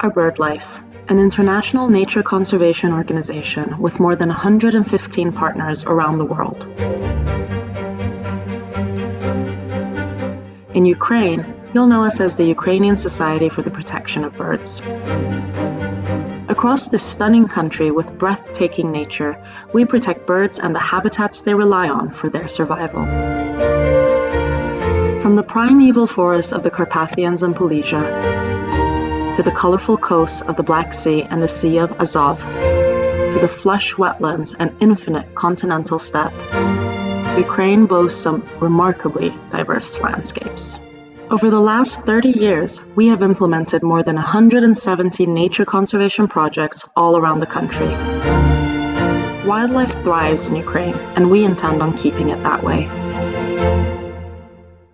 are BirdLife, an international nature conservation organization with more than 115 partners around the world. In Ukraine, you'll know us as the Ukrainian Society for the Protection of Birds. Across this stunning country with breathtaking nature, we protect birds and the habitats they rely on for their survival. From the primeval forests of the Carpathians and Polesia, to the colorful coasts of the Black Sea and the Sea of Azov, to the flush wetlands and infinite continental steppe, Ukraine boasts some remarkably diverse landscapes. Over the last 30 years, we have implemented more than 170 nature conservation projects all around the country. Wildlife thrives in Ukraine, and we intend on keeping it that way.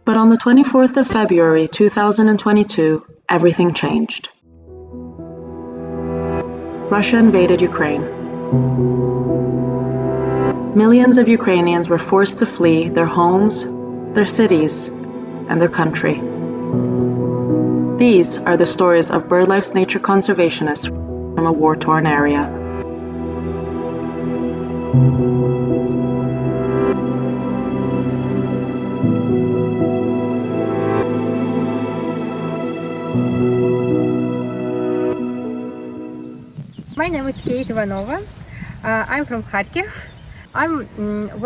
But on the 24th of February 2022, everything changed. Russia invaded Ukraine. Millions of Ukrainians were forced to flee their homes, their cities, and their country. These are the stories of BirdLife's nature conservationists from a war-torn area. My name is Kate Ivanova. I'm from Kharkiv. I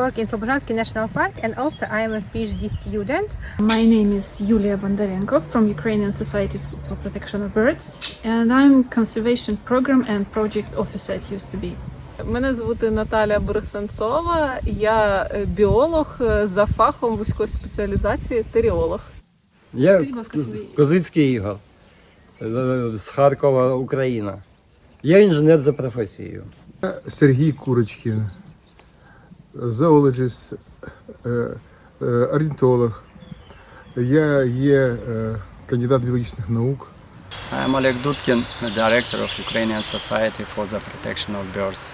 work in Slobozhansky National Park, and also I am a PhD student. My name is Yulia Bondarenko from Ukrainian Society for Protection of Birds, and I'm Conservation Program and Project Officer at USPB. Мене звати Наталя Борисенцова, я біолог за фахом вузької спеціалізації теріолог. Я Козицький Ігор, з Харкова, Україна. Я інженер за професією. Сергій Курочкін, зоологіст, орнітолог. Я є кандидат біологічних наук. I'm Oleg Dudkin, the director of Ukrainian Society for the Protection of Birds.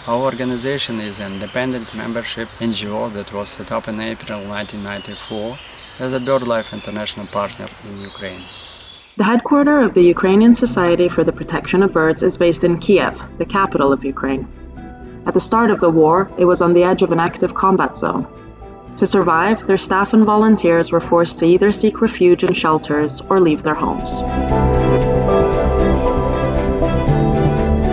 Our organization is an independent membership NGO that was set up in April 1994 as a BirdLife international partner in Ukraine. The headquarters of the Ukrainian Society for the Protection of Birds is based in Kiev, the capital of Ukraine. At the start of the war, it was on the edge of an active combat zone. To survive, their staff and volunteers were forced to either seek refuge in shelters or leave their homes.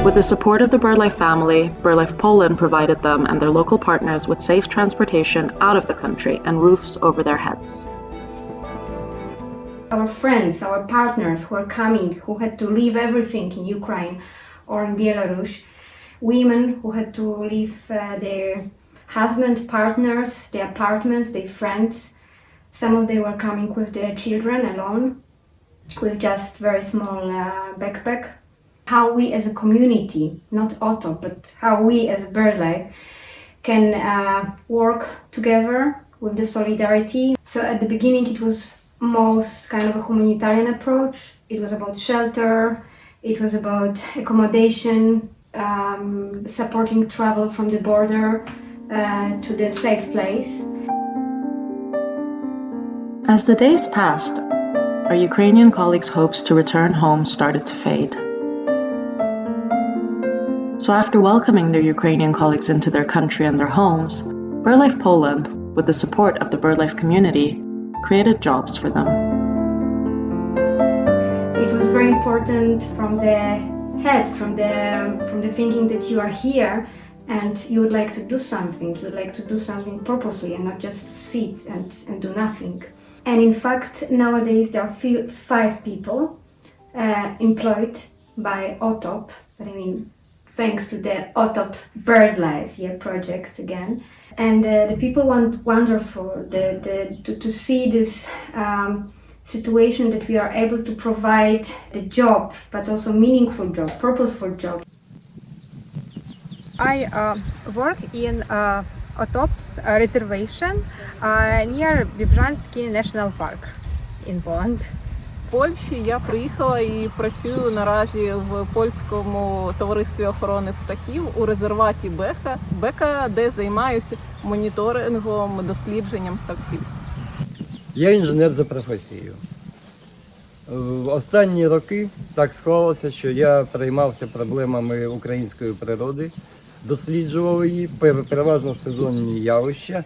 With the support of the BirdLife family, BirdLife Poland provided them and their local partners with safe transportation out of the country and roofs over their heads. Our friends, our partners who are coming, who had to leave everything in Ukraine or in Belarus, women who had to leave their husband, partners, their apartments, their friends. Some of them were coming with their children alone, with just very small backpack. How we as a community, not OTOP, but how we as BirdLife can work together with the solidarity. So at the beginning it was most kind of a humanitarian approach. It was about shelter, it was about accommodation, supporting travel from the border to the safe place. As the days passed, our Ukrainian colleagues' hopes to return home started to fade. So after welcoming their Ukrainian colleagues into their country and their homes, BirdLife Poland, with the support of the BirdLife community, created jobs for them. It was very important from the head, from the thinking that you are here and you would like to do something. You would like to do something purposely and not just to sit and do nothing. And in fact, nowadays there are 5 people employed by OTOP, but I mean, thanks to the OTOP BirdLife project again. And the people want wonderful to see this situation that we are able to provide the job, but also meaningful job, purposeful job. I work in OTOP's reservation near Bibzhansky National Park in Poland. В Польщі я приїхала і працюю наразі в польському товаристві охорони птахів у резерваті Бека, де займаюся моніторингом, дослідженням савців. Я інженер за професією. В останні роки так склалося, що я переймався проблемами української природи, досліджував її, переважно сезонні явища.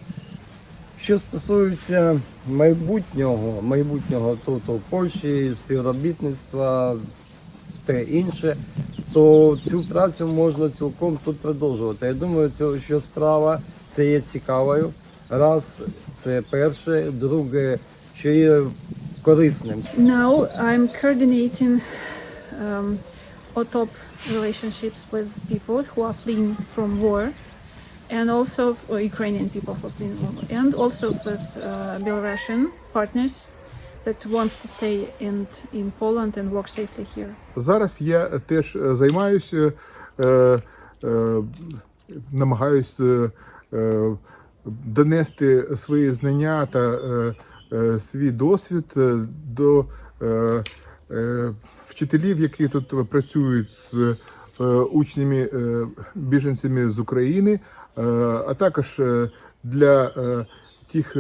Що стосується майбутнього тут у Польщі, співробітництва та інше, то цю працю можна цілком тут продовжувати. Я думаю, що справа це є цікавою. Раз, це перше. Друге, що є корисним. Now I'm coordinating OTOP relationships with people who are fleeing from war, and also Ukrainian people who are fleeing from war, and also with Belarusian partners that wants to stay in Poland and work safely here. Зараз я теж займаюся, намагаюся донести свої знання та свій досвід до вчителів, які тут працюють з учнями, біженцями з України, а також для тих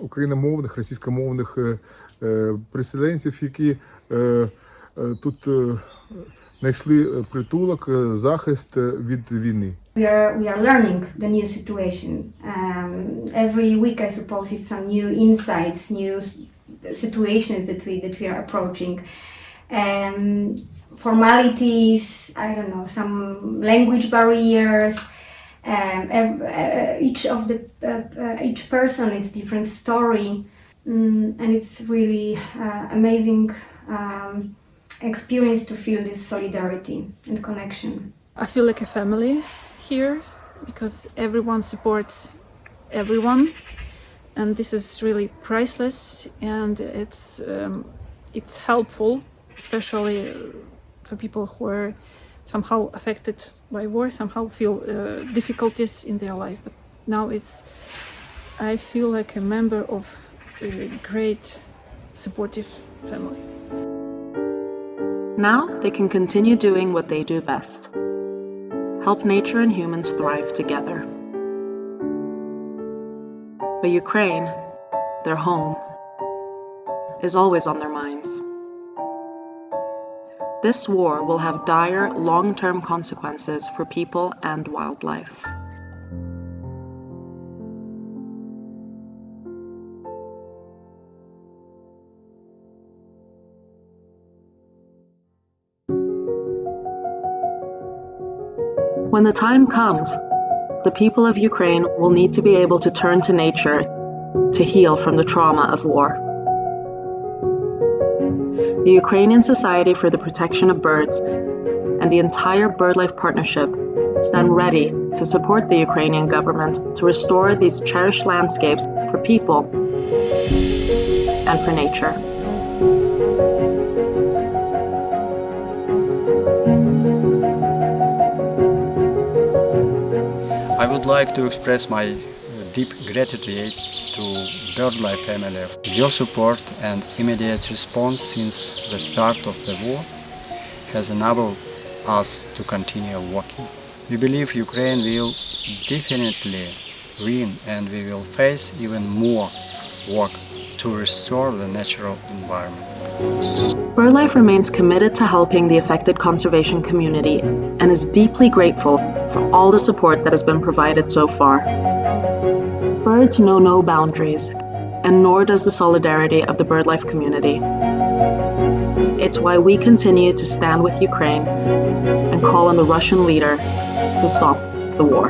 україномовних, російськомовних переселенців, які тут знайшли притулок, захист від війни. We are learning the new situation. Every week, I suppose, it's some new insights, new situations that we are approaching. Formalities, I don't know, some language barriers. Each person is different story, and it's really amazing experience to feel this solidarity and connection. I feel like a family here because everyone supports everyone, and this is really priceless, and it's helpful, especially for people who are somehow affected by war, somehow feel difficulties in their life. But now I feel like a member of a great supportive family. Now they can continue doing what they do best. Help nature and humans thrive together. But Ukraine, their home, is always on their minds. This war will have dire, long-term consequences for people and wildlife. When the time comes, the people of Ukraine will need to be able to turn to nature to heal from the trauma of war. The Ukrainian Society for the Protection of Birds and the entire BirdLife Partnership stand ready to support the Ukrainian government to restore these cherished landscapes for people and for nature. I would like to express my deep gratitude to BirdLife family. Your support and immediate response since the start of the war has enabled us to continue working. We believe Ukraine will definitely win, and we will face even more work to restore the natural environment. BirdLife remains committed to helping the affected conservation community and is deeply grateful for all the support that has been provided so far. Birds know no boundaries, and nor does the solidarity of the BirdLife community. It's why we continue to stand with Ukraine and call on the Russian leader to stop the war.